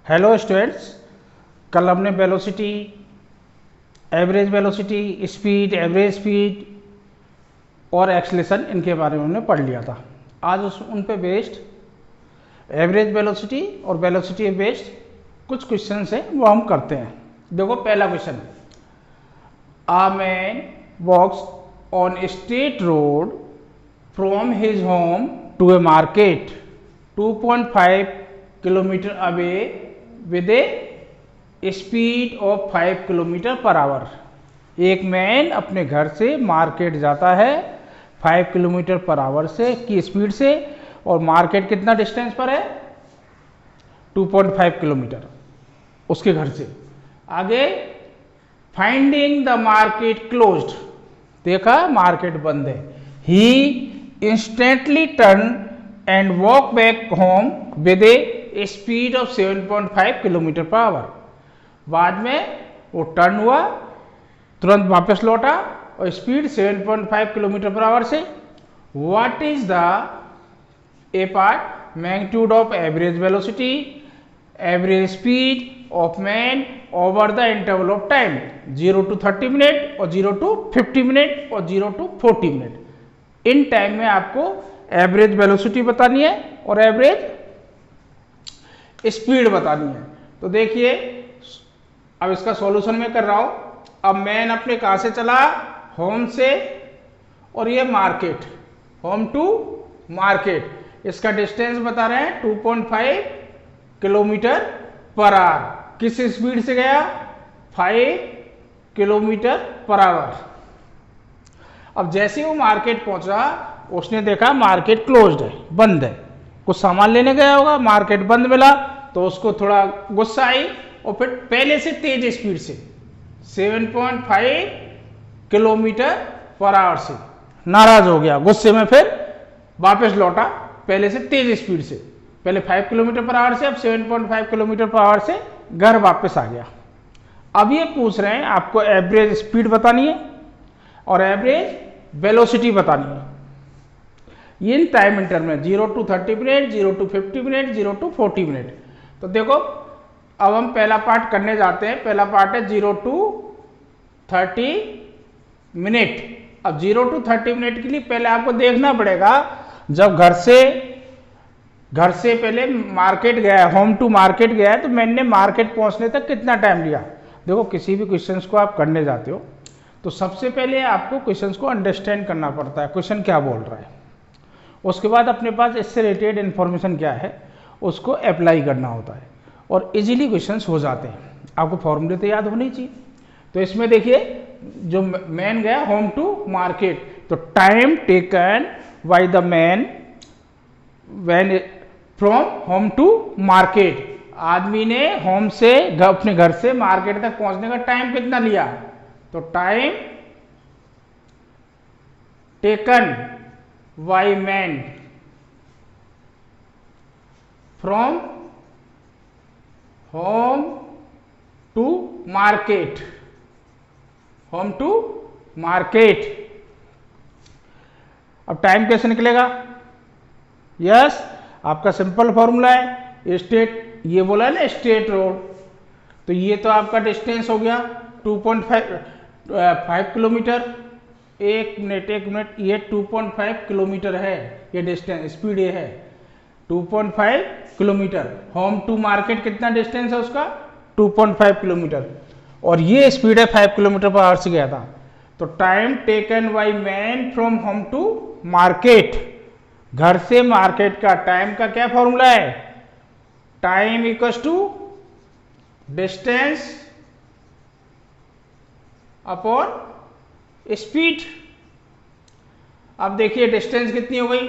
Hello students, कल हमने velocity, average velocity, speed, average speed और एक्सेलेरेशन इनके बारे में हमने पढ़ लिया था। आज उन पे बेस्ड एवरेज वेलोसिटी और वेलोसिटी बेस्ड कुछ क्वेश्चंस हैं वो हम करते हैं। देखो पहला question, a man walks on a straight road from his home to a market 2.5 kilometre away with a speed of 5 kilometre per hour. एक मैन अपने घर से मार्केट जाता है 5 किलोमीटर पर आवर से की स्पीड से, और मार्केट कितना डिस्टेंस पर है? 2.5 किलोमीटर उसके घर से। आगे फाइंडिंग द मार्केट क्लोज्ड, देखा मार्केट बंद है। He instantly turn and walk back home with a speed of 7.5 kilometre per hour. बाद में वो टर्न हुआ, तुरंत वापस लौटा और स्पीड 7.5 किलोमीटर पर आवर से। What is the a part magnitude of average velocity, average speed of man over the interval of time 0 to 30 minute और 0 to 50 मिनट और 0 to 40 मिनट। इन टाइम में आपको एवरेज वेलोसिटी बतानी है और average speed बतानी है। तो देखिए अब इसका सॉल्यूशन मैं कर रहा हूं। अब मैन अपने कहां से चला? होम से, और ये मार्केट, होम टू मार्केट, इसका डिस्टेंस बता रहे हैं 2.5 किलोमीटर पर आवर। किस स्पीड से गया? 5 किलोमीटर पर आवर। अब जैसे वो मार्केट पहुंचा, उसने देखा मार्केट क्लोज्ड है, बंद है। कुछ सामान लेने गया होगा, मार्केट बंद मिला तो उसको थोड़ा गुस्सा आई और फिर पहले से तेज स्पीड से 7.5 किलोमीटर पर आवर से नाराज हो गया, गुस्से में फिर वापस लौटा पहले से तेज स्पीड से। पहले 5 किलोमीटर पर आवर से, अब 7.5 किलोमीटर पर आवर से घर वापस आ गया। अब ये पूछ रहे हैं आपको एवरेज स्पीड बतानी है और एवरेज वेलोसिटी बतानी है। In time interval 0 to 30 minute, 0 to 50 minute, 0 to 40 minute. तो देखो अब हम पहला पार्ट करने जाते हैं। पहला पार्ट है 0 to 30 मिनट। अब 0 to 30 मिनट के लिए पहले आपको देखना पड़ेगा, जब घर से पहले मार्केट गया, होम टू मार्केट गया है, तो मैंने मार्केट पहुंचने तक कितना टाइम लिया। देखो किसी भी क्वेश्चंस को आप करने जाते हो तो सबसे पहले आपको क्वेश्चंस को अंडरस्टैंड करना पड़ता है, क्वेश्चन क्या बोल रहा है। उसके बाद अपने पास इससे रिलेटेड इन्फॉर्मेशन क्या है उसको अप्लाई करना होता है और इजीली क्वेश्चंस हो जाते हैं। आपको फॉर्मूले तो याद होनी चाहिए। तो इसमें देखिए जो मैन गया होम टू मार्केट, तो time taken by the man when from home to market, आदमी ने होम से अपने घर से मार्केट तक पहुंचने का टाइम कितना लिया? तो time taken by man from home to market, home to market. अब टाइम कैसे निकलेगा? यस, आपका सिंपल फॉर्मूला है स्ट्रेट, ये बोला है ना स्ट्रेट रोड, तो ये तो आपका डिस्टेंस हो गया 2.5 किलोमीटर। एक मिनट, ये 2.5 किलोमीटर है, ये डिस्टेंस, स्पीड ये है 2.5 किलोमीटर। होम टू मार्केट कितना डिस्टेंस है उसका? 2.5 किलोमीटर, और ये स्पीड है 5 किलोमीटर पर आवर से गया था। तो time taken by man from home to market, घर से मार्केट का टाइम का क्या फॉर्मूला है? Time equals to distance upon speed. अब देखिए डिस्टेंस कितनी हो गई?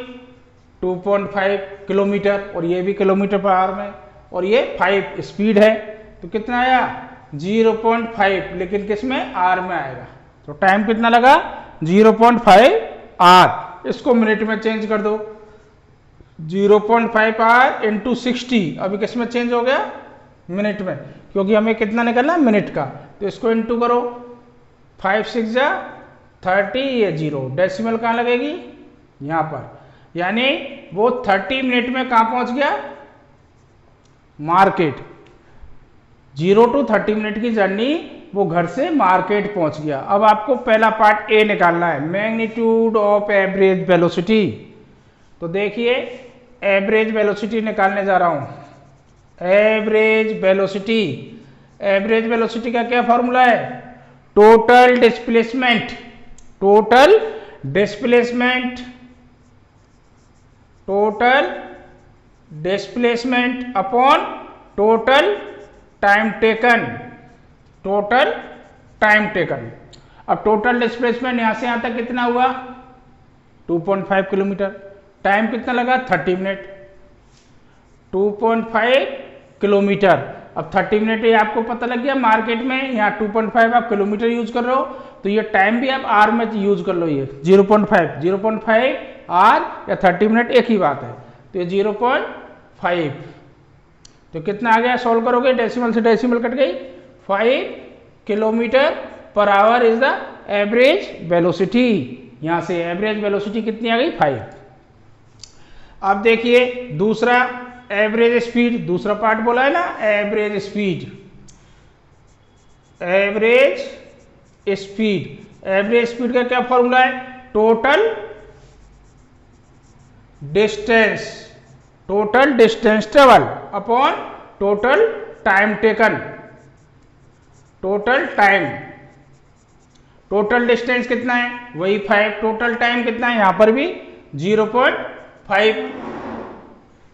2.5 किलोमीटर, और ये भी किलोमीटर पर आवर में, और ये 5 स्पीड है, तो कितना आया? 0.5, लेकिन किस में? आर में आएगा। तो टाइम कितना लगा? 0.5 आर। इसको मिनट में चेंज कर दो, 0.5 आर इंटू 60, अभी किस में चेंज हो गया? मिनट में, क्योंकि हमें कितना निकलना है? मिनट का। तो इसको इंटू करो, 5 6 जा 30, ये 0, डेसिमल कहाँ लगेगी? यहां पर। यानी वो 30 मिनट में कहां पहुंच गया? मार्केट। 0 to 30 मिनट की जर्नी, वो घर से मार्केट पहुंच गया। अब आपको पहला पार्ट ए निकालना है, मैग्नीट्यूड ऑफ एवरेज वेलोसिटी। तो देखिए एवरेज वेलोसिटी निकालने जा रहा हूं। एवरेज वेलोसिटी, एवरेज वेलोसिटी का क्या फॉर्मूला है? Total displacement, total displacement, total displacement upon total time taken, total time taken. अब टोटल डिस्प्लेसमेंट यहां से यहां तक कितना हुआ? 2.5 किलोमीटर। टाइम कितना लगा? 30 मिनट। 2.5 किलोमीटर। अब 30 मिनट ये आपको पता लग गया मार्केट में, यहाँ 2.5 आप किलोमीटर यूज कर रहे हो, तो ये टाइम भी आप आर में यूज कर लो। ये 0.5 आर या 30 मिनट एक ही बात है, तो ये 0.5। तो कितना आ गया? सॉल्व करोगे, डेसिमल से डेसिमल कट गई, 5 kilometre per our is the average velocity. यहां से एवरेज वेलोसिटी कितनी आ गई? 5। अब देखिए दूसरा एवरेज स्पीड, दूसरा पार्ट बोला है ना, average speed, average speed. Average speed का क्या फॉर्मूला है? Total distance, total distance travel upon total time taken, total time. Total distance कितना है? वही 5। टोटल टाइम कितना है? यहां पर भी 0.5।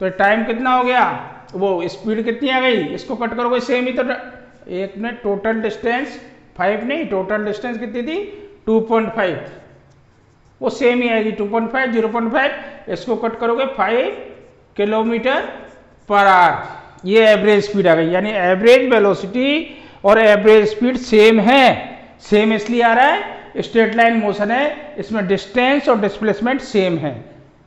तो टाइम कितना हो गया? वो स्पीड कितनी आ गई? इसको कट करोगे सेम ही तो एक मिनट। टोटल डिस्टेंस 5 नहीं, टोटल डिस्टेंस कितनी थी? 2.5। वो सेम ही आएगी, 2.5 0.5, इसको कट करोगे 5 किलोमीटर पर आवर। ये एवरेज स्पीड आ गई, यानी एवरेज वेलोसिटी और एवरेज स्पीड सेम है। सेम इसलिए आ रहा है, स्ट्रेट लाइन मोशन है, इसमें डिस्टेंस और डिस्प्लेसमेंट सेम है,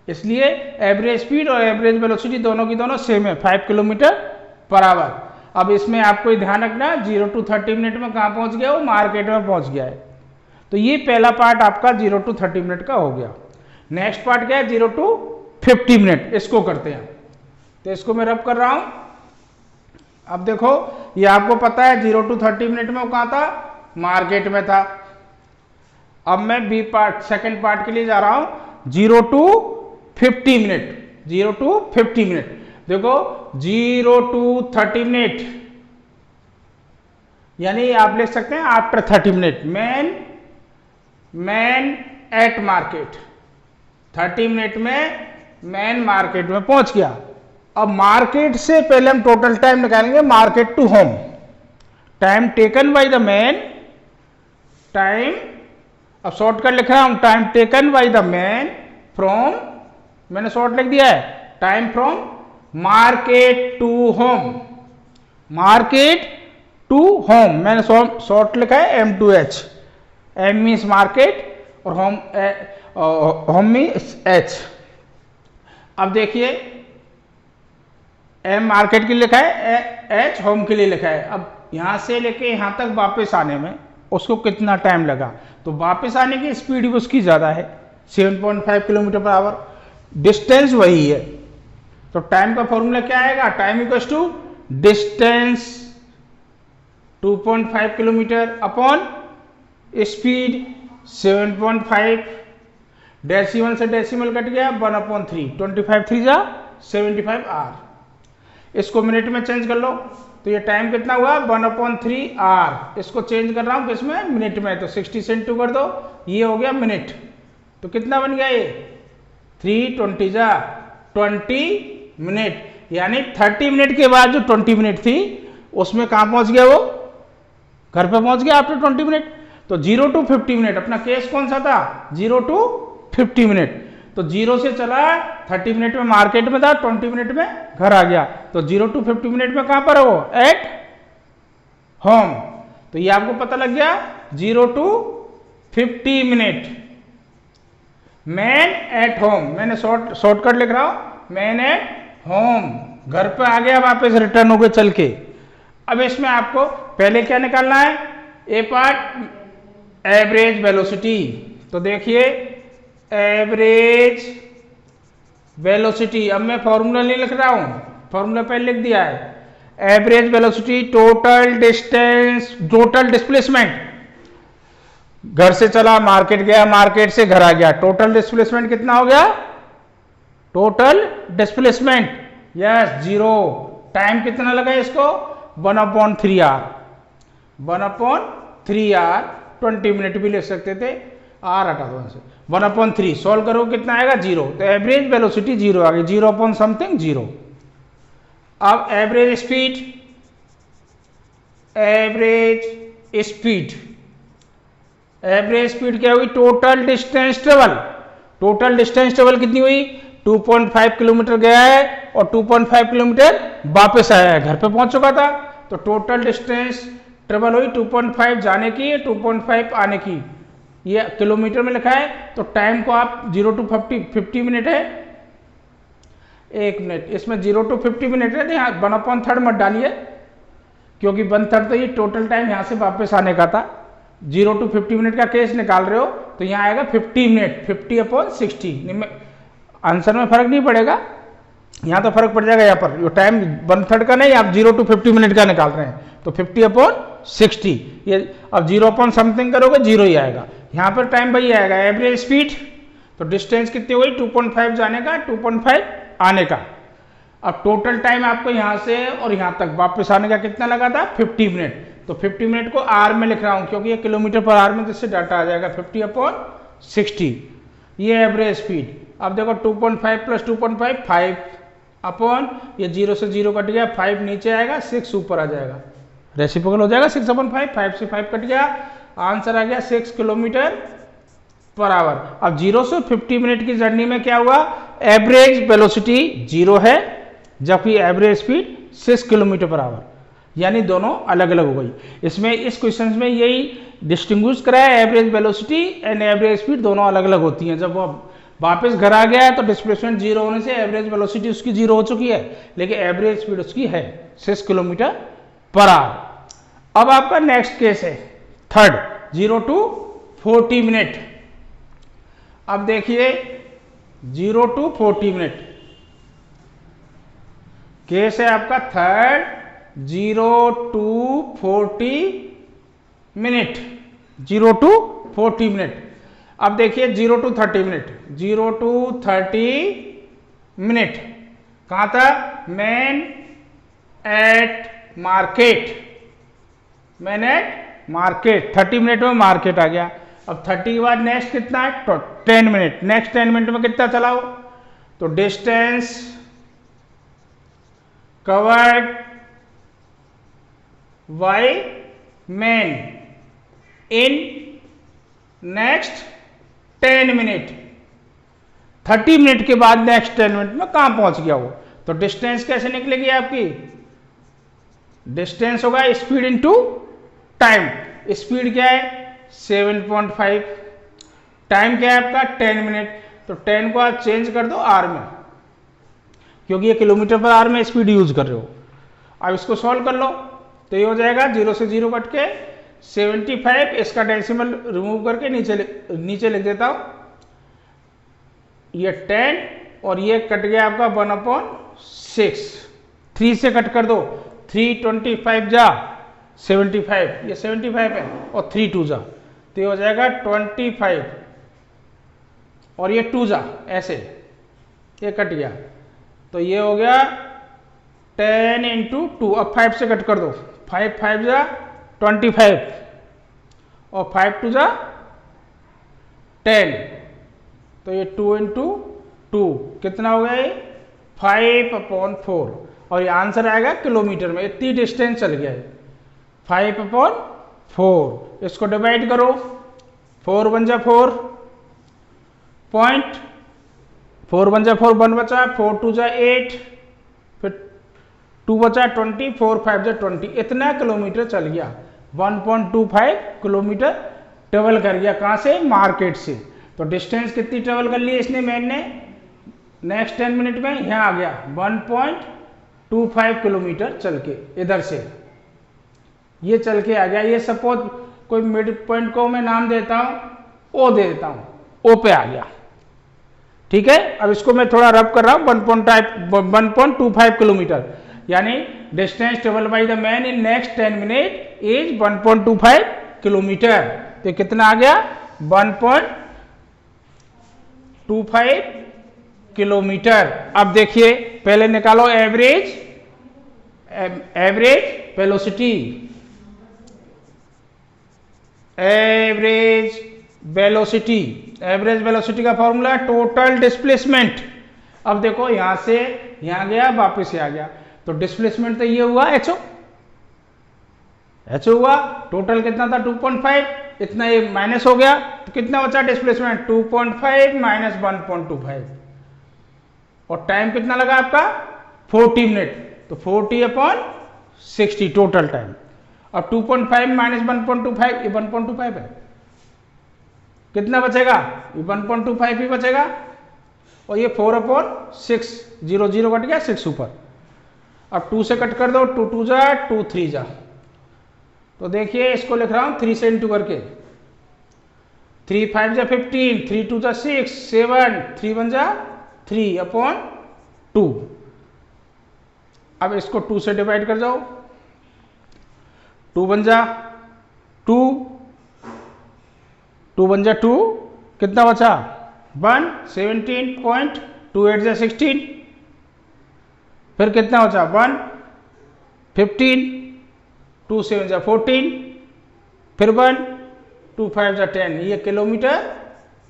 इसलिए एवरेज स्पीड और एवरेज वेलोसिटी दोनों की दोनों सेम है, 5 किलोमीटर पर आवर। अब इसमें आपको ध्यान रखना 0 to 30 मिनट में कहाँ पहुंच गया? वो मार्केट में पहुंच गया है। तो ये पहला पार्ट आपका 0 to 30 मिनट का हो गया। नेक्स्ट पार्ट क्या है? 0 to 50 मिनट। इसको करते हैं, तो इसको मैं रब कर रहा हूं। अब देखो ये आपको पता है 0 to 30 मिनट में वो कहाँ था? मार्केट में था। अब मैं बी पार्ट, सेकेंड पार्ट के लिए जा रहा हूं, 0 to 50 मिनट। 0 to 50 मिनट, देखो 0 to 30 मिनट, यानी आप लिख सकते हैं after 30 minute. Man at market, 30 minute में मैन मार्केट में पहुंच गया। अब मार्केट से पहले हम टोटल टाइम निकालेंगे, market to home. Time taken by the man, time, अब शॉर्टकट लिख रहा हूं, time taken by the man from, मैंने शॉर्ट लिख दिया है, time from market to home, market to home. मैंने शॉर्ट लिखा है M2H। M मीन्स मार्केट और होम मीन्स H। अब देखिए M मार्केट के लिए लिखा है, H होम के लिए लिखा है। अब यहां से लेके यहां तक वापस आने में उसको कितना टाइम लगा? तो वापस आने की स्पीड भी उसकी ज्यादा है, 7.5 किलोमीटर पर आवर। डिस्टेंस वही है, तो टाइम का फॉर्मूला क्या आएगा? Time equals to distance 2.5 kilometre upon speed 7.5। Decimal से डेसिमल कट गया, 1/3, 25 3 जा 75 आर। इसको मिनट में चेंज कर लो, तो ये टाइम कितना हुआ? 1/3 आर। इसको चेंज कर रहा हूं किसमें? मिनट में, तो 60 से इंटू कर दो, ये हो गया मिनट। तो कितना बन गया ये? 320 जा 20 मिनट, यानी 30 मिनट के बाद जो 20 मिनट थी उसमें कहां पहुंच गया? वो घर पे पहुंच गया आफ्टर 20 मिनट। तो 0 to 50 मिनट, अपना केस कौन सा था? 0 to 50 मिनट। तो 0 से चला 30 मिनट में मार्केट में था, 20 मिनट में घर आ गया। तो 0 to 50 मिनट में कहां पर है वो? At home. तो ये आपको पता लग गया 0 to 50 minute man at home. मैंने शॉर्टकट लिख रहा हूं, मैन एट होम, घर पे आ गया वापस रिटर्न हो गए चल के। अब इसमें आपको पहले क्या निकालना है? ए पार्ट एवरेज वेलोसिटी। तो देखिए एवरेज वेलोसिटी, अब मैं फॉर्मूला नहीं लिख रहा हूं, फॉर्मूला पहले लिख दिया है। Average velocity, total distance, total displacement, घर से चला मार्केट गया, मार्केट से घर आ गया, टोटल डिस्प्लेसमेंट कितना हो गया? Total displacement yes 0। टाइम कितना लगा इसको? 1/3 आर 20 मिनट भी ले सकते थे, आर हटा दो से 1/3 सॉल्व करो कितना आएगा? 0। तो एवरेज वेलोसिटी 0 आ गई, 0 अपॉन समथिंग 0। अब एवरेज स्पीड, एवरेज स्पीड क्या हुई? Total distance travel. Total distance travel कितनी हुई? 2.5 किलोमीटर गया है और 2.5 किलोमीटर वापस आया है, घर पे पहुंच चुका था। तो टोटल डिस्टेंस ट्रेवल हुई 2.5 जाने की, 2.5 आने की। ये किलोमीटर में लिखा है, तो टाइम को आप 0 to 50 मिनट है, 1 मिनट। इसमें 0 to 50 मिनट है, तो यहाँ 1/3 मत डालिए, क्योंकि 1/3 तो ये टोटल टाइम यहाँ से वापस आने का था। 0 to 50 मिनट का केस निकाल रहे हो तो यहाँ आएगा 50 मिनट, 50/60। आंसर में फर्क नहीं पड़ेगा, यहाँ तो फर्क पड़ जाएगा। यहाँ पर जो टाइम 1/3 का नहीं, आप 0 to 50 मिनट का निकाल रहे हैं, तो 50/60। ये अब 0 अपॉन समथिंग करोगे 0 ही आएगा। यहाँ पर टाइम वही आएगा। एवरेज स्पीड, तो डिस्टेंस कितनी हुई? 2.5 जाने का, 2.5 आने का। अब टोटल टाइम आपको यहाँ से और यहाँ तक वापस आने का कितना लगा था? 50 मिनट। तो 50 मिनट को आर में लिख रहा हूँ, क्योंकि ये किलोमीटर पर आर में जिससे डाटा आ जाएगा 50/60। ये एवरेज स्पीड। अब देखो 2.5 प्लस 2.5 5 अपॉन, ये 0 से 0 कट गया, 5 नीचे आएगा, 6 ऊपर आ जाएगा, रेसिप्रोकल हो जाएगा 6/5। 5 से 5 कट गया, आंसर आ गया 6 किलोमीटर पर आवर। अब 0 से 50 मिनट की जर्नी में क्या हुआ? एवरेज वेलोसिटी 0 है, जबकि average speed 6 kilometre per our, यानी दोनों अलग अलग हो गई। इसमें इस क्वेश्चन में यही डिस्टिंग्विश कराया, average velocity and average speed दोनों अलग अलग होती हैं। जब वो वापस घर आ गया है तो डिस्प्लेसमेंट 0 होने से एवरेज वेलोसिटी उसकी 0 हो चुकी है, लेकिन एवरेज स्पीड उसकी है 6 किलोमीटर पर आवर। अब आपका नेक्स्ट केस है थर्ड, 0 to 40 मिनट। अब देखिए 0 to 40 मिनट केस है आपका third, 0 to 40 minute, 0 to 40 minute. अब देखिए 0 to 30 मिनट, 0 to 30 मिनट कहां था? Man at market, man at market. 30 minute में मार्केट आ गया। अब 30 के बाद नेक्स्ट कितना है? 10 मिनट। नेक्स्ट 10 मिनट में कितना चलाओ? तो distance covered by man in next 10 minute. 30 minute के बाद नेक्स्ट 10 मिनट में कहां पहुंच गया वो? तो डिस्टेंस कैसे निकलेगी आपकी? डिस्टेंस होगा स्पीड इनटू टाइम। स्पीड क्या है? 7.5। टाइम क्या है आपका? 10 मिनट। तो 10 को आप चेंज कर दो आर में, क्योंकि ये किलोमीटर पर आर में स्पीड यूज कर रहे हो। अब इसको सॉल्व कर लो, तो ये हो जाएगा 0 से 0 कट के 75। इसका डेसिमल रिमूव करके नीचे लिख देता हूं। ये 10 और ये कट गया आपका 1/6। 3 से कट कर दो, 3 25 जा 75, ये 75 है, और 3 2 जा, तो ये हो जाएगा 25, और ये 2 जा ऐसे, ये कट गया, तो ये हो गया 10 × 2। अब 5 से कट कर दो, 5 5 जा 25, और 5 2 जा 10, तो ये 2 × 2 कितना हो गया? ये 5/4, और ये आंसर आएगा किलोमीटर में। इतनी डिस्टेंस चल गया है 5/4। इसको डिवाइड करो, 4 1 जा 4 पॉइंट, 4 1 जा 4, 1 बचा, 4 2 जा 8, फिर 2 बचा 20, 4 5 जा 20। इतना किलोमीटर चल गया, 1.25 किलोमीटर ट्रेवल कर गया। कहाँ से? मार्केट से। तो डिस्टेंस कितनी ट्रेवल कर ली इसने, मैन ने? नेक्स्ट 10 मिनट में यहाँ आ गया 1.25 किलोमीटर चल के, इधर से ये चल के आ गया। ये सपोज कोई मिड पॉइंट को मैं नाम देता हूँ, ओ दे देता हूँ, ओ पे आ गया, ठीक है। अब इसको मैं थोड़ा रब कर रहा हूँ, 1.25 किलोमीटर। यानी distance travel by the man in next 10 minute is 1.25 kilometre. तो कितना आ गया 1.25 किलोमीटर। अब देखिए पहले निकालो एवरेज वेलोसिटी। एवरेज वेलोसिटी का फॉर्मूला टोटल डिस्प्लेसमेंट। अब देखो यहां से यहां गया वापस से आ गया, तो डिस्प्लेसमेंट तो ये हुआ एच हुआ। टोटल कितना था 2.5, इतना ये माइनस हो गया, तो कितना बचा डिस्प्लेसमेंट 2.5 माइनस 1.25। और टाइम कितना लगा आपका 40 मिनट, तो 40/60 टोटल टाइम। अब 2.5 माइनस 1.25, ये 1.25 है, कितना बचेगा ये 1.25 ही बचेगा। और ये 4/6, 0 0 कट गया, 6 ऊपर। अब 2 से कट कर दो, 2 2 जा 2 3 जा, तो देखिए इसको लिख रहा हूं 3 से इंटू करके। 3 5 जा 15, 3 2 जा 6 7, 3 1 जा 3/2। अब इसको 2 से डिवाइड कर जाओ, 2 1 जा 2, 2 1 जा 2, कितना बचा 1, 17.28 जा 16, फिर कितना बचा 1, 15, 2 7 जा 14, फिर 1, 2 5 जा 10। ये किलोमीटर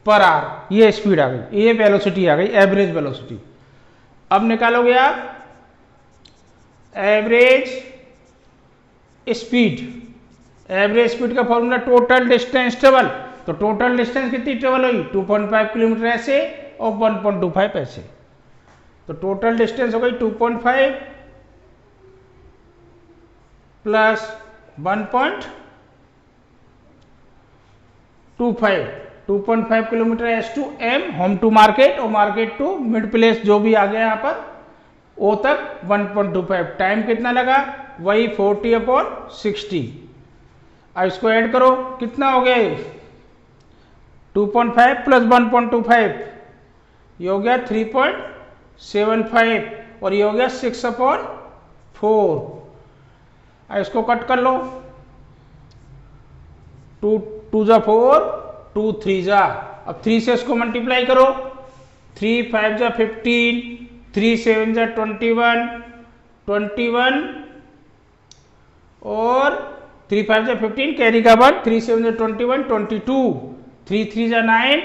पर आवर, ये स्पीड आ गई, ये वेलोसिटी आ गई, एवरेज वेलोसिटी। अब निकालोगे आप एवरेज स्पीड। एवरेज स्पीड का फॉर्मूला टोटल डिस्टेंस ट्रेवल। तो टोटल डिस्टेंस कितनी ट्रेवल हुई 2.5 किलोमीटर ऐसे और 1.25 ऐसे, तो टोटल डिस्टेंस हो गई 2.5 plus 1.25, 2.5 kilometre S to M, home to market और मार्केट टू मिड प्लेस, जो भी आ गया यहाँ पर ओ तक 1.25। टाइम कितना लगा वही 40/60। अब इसको ऐड करो, कितना हो गया 2.5 प्लस 1.25, ये हो गया 3.75 और ये हो गया 6/4। अब इसको कट कर लो, 2 2 जा 4, 2 3 जा, अब 3 से इसको मल्टीप्लाई करो, 3 5 जा 15, 3 7 जा 21 और 3 5 जा 15, कैरी का 1, 3 7 जा 21 22, 3 3 जा 9,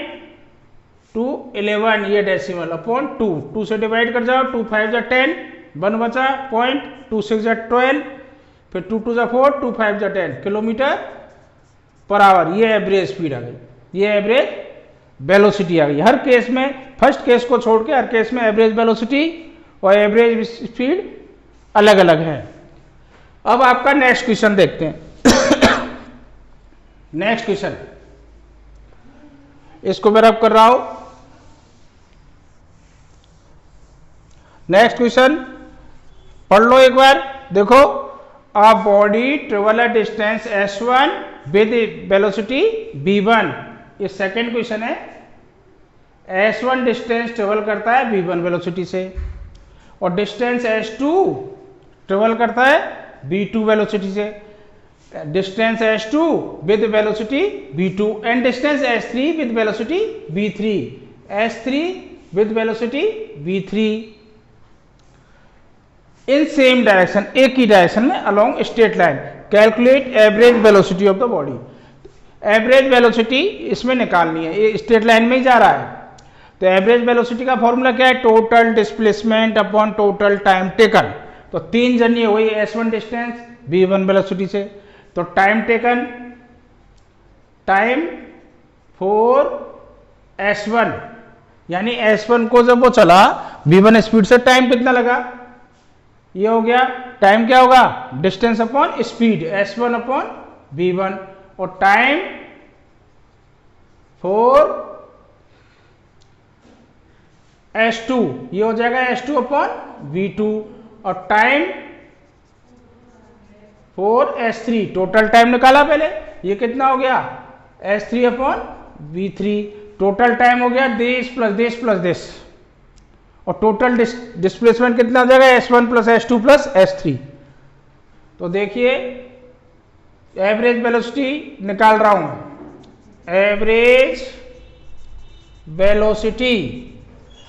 2 11, ये डेसिमल अपॉन 2। 2 से डिवाइड कर जाओ, 2 5 जा 10, 1 बचा पॉइंट, 2 6 जा 12, फिर 2 2 जा 4, 2 5 जा 10 किलोमीटर पर आवर। ये एवरेज स्पीड आ गई, ये एवरेज वेलोसिटी आ गई। हर केस में, फर्स्ट केस को छोड़ के हर केस में एवरेज वेलोसिटी और एवरेज स्पीड अलग अलग है। अब आपका नेक्स्ट क्वेश्चन देखते हैं। नेक्स्ट क्वेश्चन, इसको मैं रब कर रहा हूं। नेक्स्ट क्वेश्चन पढ़ लो एक बार, देखो। A body travel a distance s1 with velocity v1। ये सेकेंड क्वेश्चन है। s1 डिस्टेंस ट्रेवल करता है v1 वेलोसिटी से, और डिस्टेंस s2 ट्रेवल करता है v2 वेलोसिटी से। Distance s2 with velocity v2 and distance s3 with velocity v3। s3 with velocity v3 in same direction, एक ही डायरेक्शन में along straight line. Calculate average velocity of the body. Average velocity इसमें निकालनी है, ये straight line में ही जा रहा है। तो एवरेज वेलोसिटी का फॉर्मूला क्या है, total displacement upon total time taken. तो 3 जर्नी हुई s1 डिस्टेंस v1 वेलोसिटी से, तो time taken, time for s1, यानी s1 को जब वो चला v1 स्पीड से, टाइम कितना लगा, ये हो गया। टाइम क्या होगा, distance upon speed, s1 upon v1, और टाइम फॉर s2, ये हो जाएगा s2 अपॉन v2, और time for s3, total time निकाला पहले, ये कितना हो गया s3 upon v3। Total time हो गया this plus this plus this, और टोटल डिस्प्लेसमेंट कितना हो जाएगा, S1 plus S2 plus S3। तो देखिए एवरेज वेलोसिटी निकाल रहा हूं, एवरेज वेलोसिटी।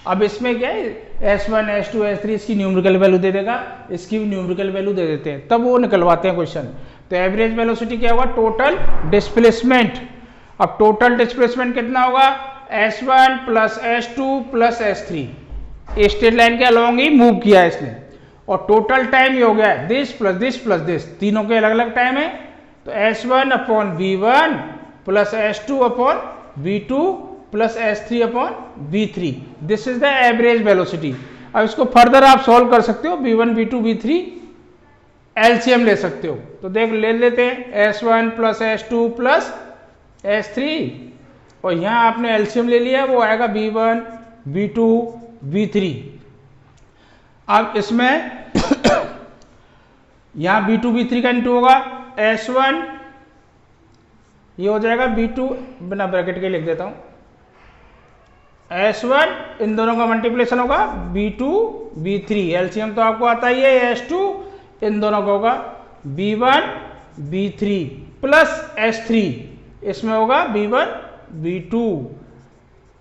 अब इसमें क्या है, S1 S2 S3 इसकी न्यूमेरिकल वैल्यू दे देगा, इसकी भी न्यूमेरिकल वैल्यू दे देते हैं, तब वो निकलवाते हैं क्वेश्चन। तो एवरेज वेलोसिटी क्या होगा, टोटल डिस्प्लेसमेंट। अब टोटल डिस्प्लेसमेंट कितना होगा, S1 plus S2 plus S3, straight line के अलोंग ही मूव किया है इसने। और टोटल टाइम ये हो गया this plus this plus this, तीनों के अलग अलग टाइम है। तो S1 upon V1 plus S2 upon V2 plus S3 upon V3, this is the average velocity. अब इसको फर्दर आप सॉल्व कर सकते हो, V1 V2 V3 एलसीएम ले सकते हो। तो देख ले लेते हैं, S1 plus S2 plus S3, और यहाँ आपने एलसीएम ले लिया, वो आएगा V1 V2 V3। अब इसमें यहाँ V2 V3 का इंटू होगा, S1 ये हो जाएगा V2, बिना ब्रैकेट के लिख देता हूं, S1 इन दोनों का मल्टीप्लिकेशन होगा V2 V3, एलसीएम तो आपको आता ही है, S2 इन दोनों का होगा V1 V3 प्लस S3, इसमें होगा V1 V2।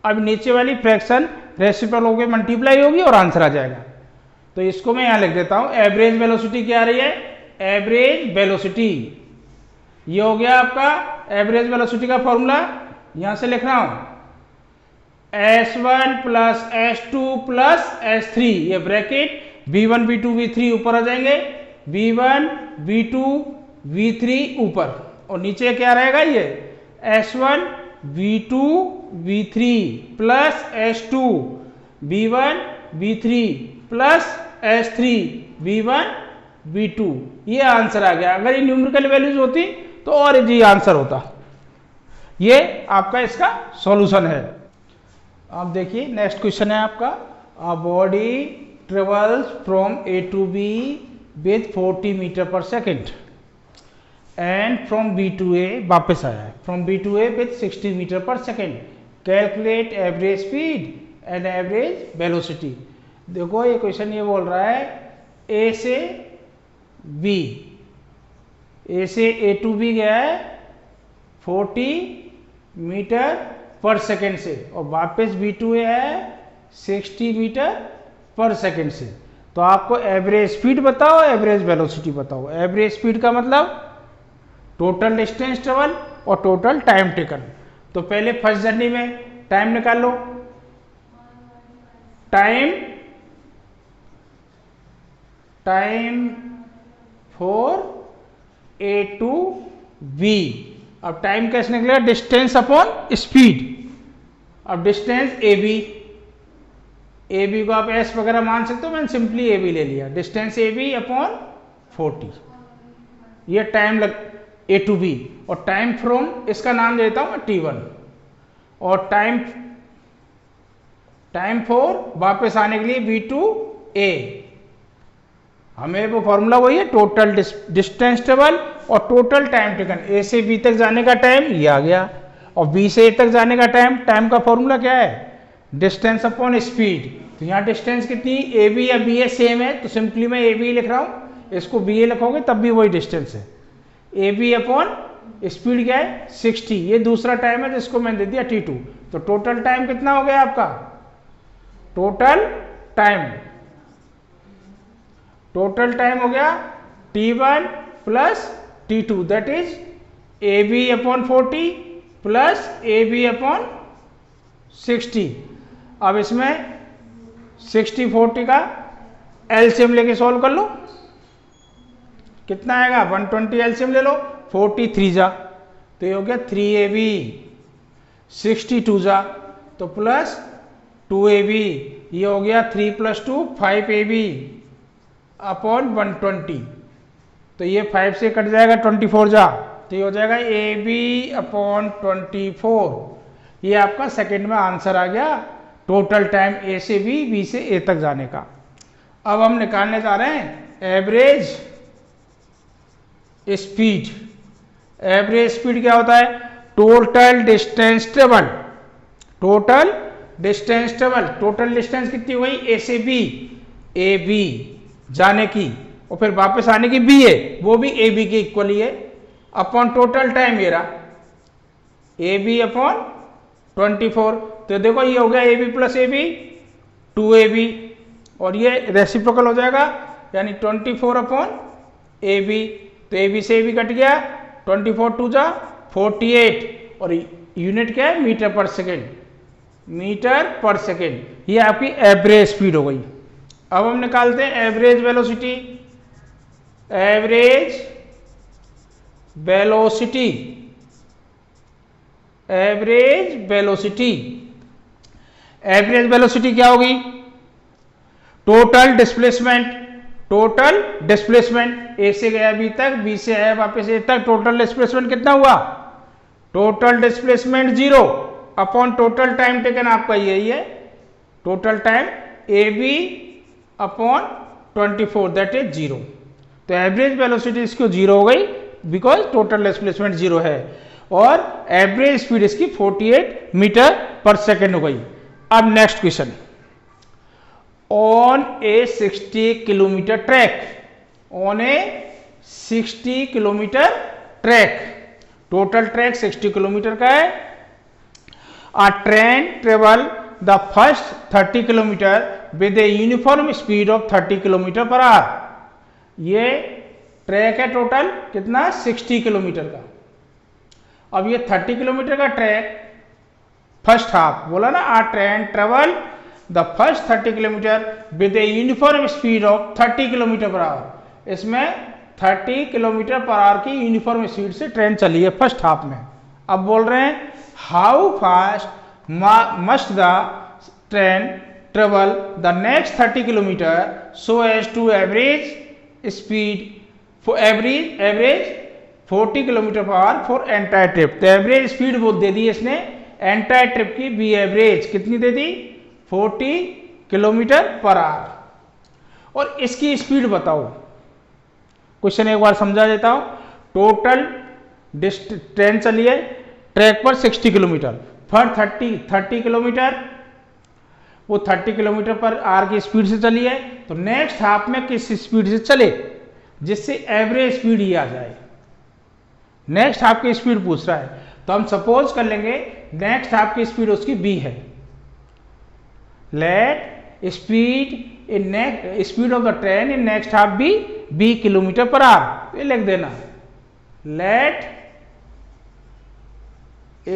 अब नीचे वाली फ्रैक्शन रेसिप्रोकल होकर मल्टीप्लाई होगी और आंसर आ जाएगा। तो इसको मैं यहां लिख देता हूं, एवरेज वेलोसिटी क्या आ रही है, एवरेज वेलोसिटी, ये हो गया आपका एवरेज वेलोसिटी का फॉर्मूला। यहां से लिख रहा हूं S1 plus S2 plus S3, ये ब्रैकेट V1 V2 V3 ऊपर आ जाएंगे, V1 V2 V3 ऊपर, और नीचे क्या रहेगा, ये S1 V2 V3 plus S2 V1 V3 plus S3 V1 V2, ये आंसर आ गया। अगर ये न्यूमेरिकल वैल्यूज होती तो और इजी आंसर होता। ये आपका इसका सॉल्यूशन है। आप देखिए नेक्स्ट क्वेश्चन है आपका, a body travels from A to B with 40 metre per second and from B to A, वापस आया है, from B to A with 60 metre per second, calculate average speed and average velocity. देखो ये question ये बोल रहा है A से B, A से A to B गया है 40 मीटर पर सेकेंड से, और वापस B to A है 60 मीटर पर सेकेंड से। तो आपको एवरेज स्पीड बताओ, एवरेज वेलोसिटी बताओ। एवरेज स्पीड का मतलब टोटल डिस्टेंस ट्रेवल और टोटल टाइम टेकन। तो पहले फर्स्ट जर्नी में टाइम निकाल लो, time for A to B। अब टाइम कैसे निकलेगा, डिस्टेंस अपॉन स्पीड। अब डिस्टेंस AB को आप S वगैरह मान सकते हो, मैंने सिंपली AB ले लिया, डिस्टेंस AB अपॉन 40, ये टाइम लग A to B। और टाइम फ्रॉम, इसका नाम देता हूं मैं T1, और टाइम फॉर वापस आने के लिए B to A। हमें वो फॉर्मूला वही है, टोटल डिस्टेंस ट्रेवल और टोटल टाइम टेकन। A से B तक जाने का टाइम ये आ गया, और B से A तक जाने का टाइम का फॉर्मूला क्या है, डिस्टेंस अपॉन स्पीड। तो यहाँ डिस्टेंस कितनी, AB या BA सेम है, तो सिंपली मैं AB लिख रहा हूँ, इसको BA लिखोगे तब भी वही डिस्टेंस है। AB अपॉन स्पीड क्या है 60, ये दूसरा टाइम है जिसको मैंने दे दिया T2। तो टोटल टाइम कितना हो गया आपका, टोटल टाइम हो गया T1 plus T2, that is AB upon 40 plus AB upon 60। अब इसमें 60 40 का एलसीएम लेके सॉल्व कर लो, कितना आएगा 120, एलसीएम ले लो, 43 जा तो ये हो गया 3AB, 62 जा तो प्लस 2AB, ये हो गया 3 + 2 5AB अपॉन 120, तो ये 5 से कट जाएगा 24 जा, तो ये हो जाएगा AB अपॉन 24। ये आपका सेकंड में आंसर आ गया, टोटल टाइम A से B से A तक जाने का। अब हम निकालने जा रहे हैं एवरेज स्पीड। एवरेज स्पीड क्या होता है, total distance travel, total distance travel, total distance कितनी हुई ए से बी, ए बी जाने की और फिर वापस आने की बी है, वो भी ए बी के इक्वल ही है, अपॉन टोटल टाइम ये रहा ए बी अपॉन 24। तो देखो ये हो गया A B plus A B 2ab और ये रेसिप्रोकल हो जाएगा यानी 24 अपॉन ए बी। तो ए बी से ए बी कट गया, 24 2 जा 48 और यूनिट क्या है metre per second, metre per second. ये आपकी एवरेज स्पीड हो गई। अब हम निकालते हैं average velocity. Average velocity, average velocity, average velocity क्या होगी? टोटल डिस्प्लेसमेंट, टोटल डिस्प्लेसमेंट ए से गया बी तक, बी से आया वापस ए तक, टोटल डिस्प्लेसमेंट कितना हुआ? Total displacement 0 upon total time taken आपका यही है, total time A B upon 24 that is 0। तो एवरेज वेलोसिटी इसको 0 हो गई बिकॉज टोटल डिस्प्लेसमेंट 0 है और एवरेज स्पीड इसकी 48 मीटर पर सेकेंड हो गई। अब next question, on A 60 kilometre track, on A 60 kilometre track, total track 60 kilometre का है। अ train travel the first 30 kilometre with a uniform speed of 30 kilometre per hour. ये track है total कितना 60 kilometre का। अब ये 30 किलोमीटर का ट्रैक फर्स्ट हाफ बोला ना, a train travel the first 30 kilometre with a uniform speed of 30 kilometre per hour. इसमें 30 किलोमीटर पर आवर की यूनिफॉर्म स्पीड से ट्रेन चली है फर्स्ट हाफ में। अब बोल रहे हैं how fast must the train travel the next 30 kilometre so as to average speed for average 40 kilometre per hour for entire trip. तो एवरेज स्पीड वो दे दी इसने एंटायर ट्रिप की, बी एवरेज कितनी दे दी 40 किलोमीटर पर आवर। और इसकी स्पीड बताओ, क्वेश्चन एक बार समझा देता हूं। टोटल ट्रेन चली है ट्रैक पर 60 किलोमीटर फॉर 30 किलोमीटर, वो 30 किलोमीटर पर आवर की स्पीड से चली है। तो नेक्स्ट हाफ में किस स्पीड से चले जिससे एवरेज स्पीड ही आ जाए। नेक्स्ट हाफ की स्पीड पूछ रहा है तो हम सपोज कर लेंगे नेक्स्ट हाफ की स्पीड उसकी बी है। Let speed of the train in next half be B kilometre per hour. ये लिख देना, let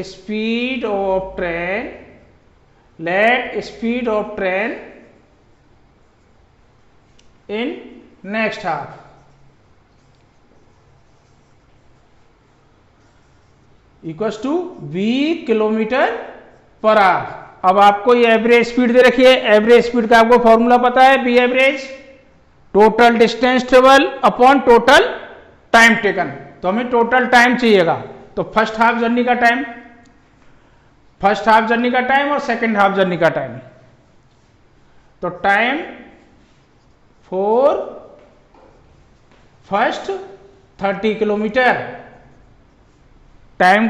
speed of train, let speed of train in next half equals to B kilometre per hour. अब आपको ये average speed दे रखी है, average speed का आपको फॉर्मूला पता है, V average total distance travel upon total time taken. तो हमें टोटल टाइम चाहिएगा, तो फर्स्ट हाफ जर्नी का टाइम, फर्स्ट हाफ जर्नी का टाइम और सेकंड हाफ जर्नी का टाइम। तो time for first 30 kilometre, time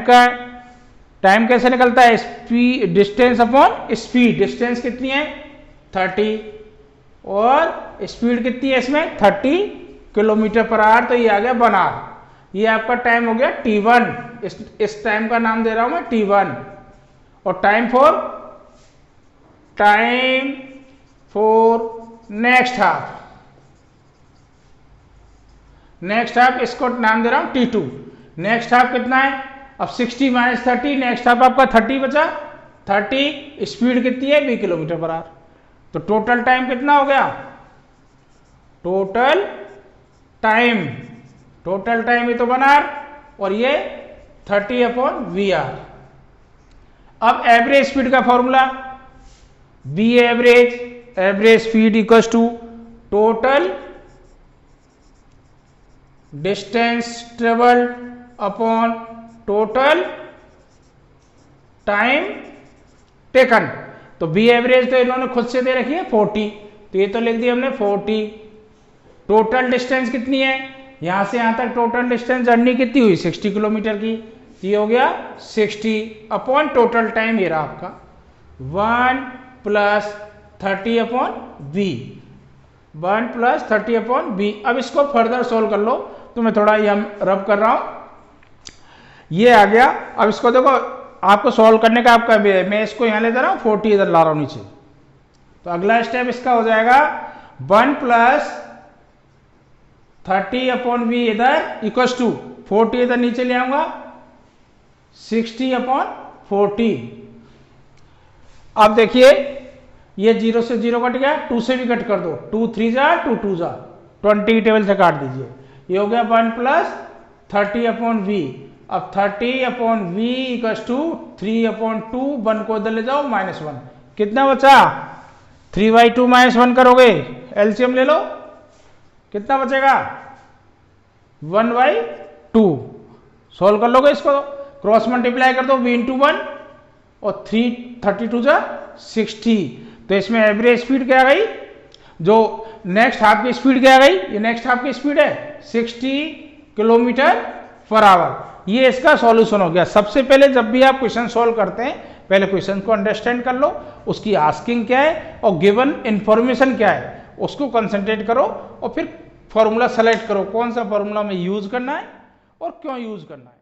कैसे निकलता है? Speed distance upon speed, distance कितनी है 30 और स्पीड कितनी है इसमें 30 किलोमीटर पर आवर। तो ये आ गया 1 आवर। ये आपका टाइम हो गया T1, इस टाइम का नाम दे रहा हूं मैं T1। और time for next half, next half इसको नाम दे रहा हूं T2। नेक्स्ट हाफ कितना है? अब 60 माइनस 30, नेक्स्ट हाफ आपका 30 बचा, 30 स्पीड कितनी है 20 किलोमीटर पर आवर। तो टोटल टाइम कितना हो गया? टोटल टाइम ये तो 1 आवर और ये 30 अपॉन वी आर। अब एवरेज स्पीड का formula, V average speed equals to total distance travelled upon total time taken. तो बी एवरेज तो इन्होंने खुद से दे रखी है 40, तो ये तो लिख दिया हमने 40। टोटल डिस्टेंस कितनी है? यहां से यहां तक टोटल डिस्टेंस जर्नी कितनी हुई 60 किलोमीटर की, ये हो गया 60 अपॉन टोटल टाइम, ये रहा आपका 1 plus 30 upon V, 1 plus 30 upon V. अब इसको फर्दर सोल्व कर लो, तो मैं थोड़ा ये रब कर रहा हूं, ये आ गया। अब इसको देखो, आपको सॉल्व करने का आपका भी है, मैं इसको यहां ले जा रहा हूं, 40 इधर ला रहा हूं नीचे। तो अगला स्टेप इसका हो जाएगा 1 प्लस 30 अपॉन बी इधर इक्वल्स टू 40 इधर नीचे ले आऊंगा, 60 अपॉन 40। अब देखिए ये 0 से 0 कट गया, 2 से भी कट कर दो, 2 3 जा 2 2 जा, 20 टेबल से काट दीजिए। ये हो गया 1 प्लस 30 अपॉन वी। अब 30 upon V equals to 3 upon 2, 1 को इधर ले जाओ -1, कितना बचा 3/2 -1 करोगे, एलसीएम ले लो, कितना बचेगा 1/2। सोल्व कर लोगे इसको, क्रॉस मल्टीप्लाई कर दो, v इंटू 1 और 32 जा 60। तो इसमें एवरेज स्पीड क्या आ गई, जो नेक्स्ट हाफ की स्पीड क्या आ गई, ये नेक्स्ट हाफ की स्पीड है 60 किलोमीटर पर आवर। ये इसका सॉल्यूशन हो गया। सबसे पहले जब भी आप क्वेश्चन सॉल्व करते हैं, पहले क्वेश्चन को अंडरस्टैंड कर लो, उसकी आस्किंग क्या है और गिवन इंफॉर्मेशन क्या है, उसको कंसंट्रेट करो और फिर फॉर्मूला सेलेक्ट करो, कौन सा फॉर्मूला में यूज करना है और क्यों यूज करना है।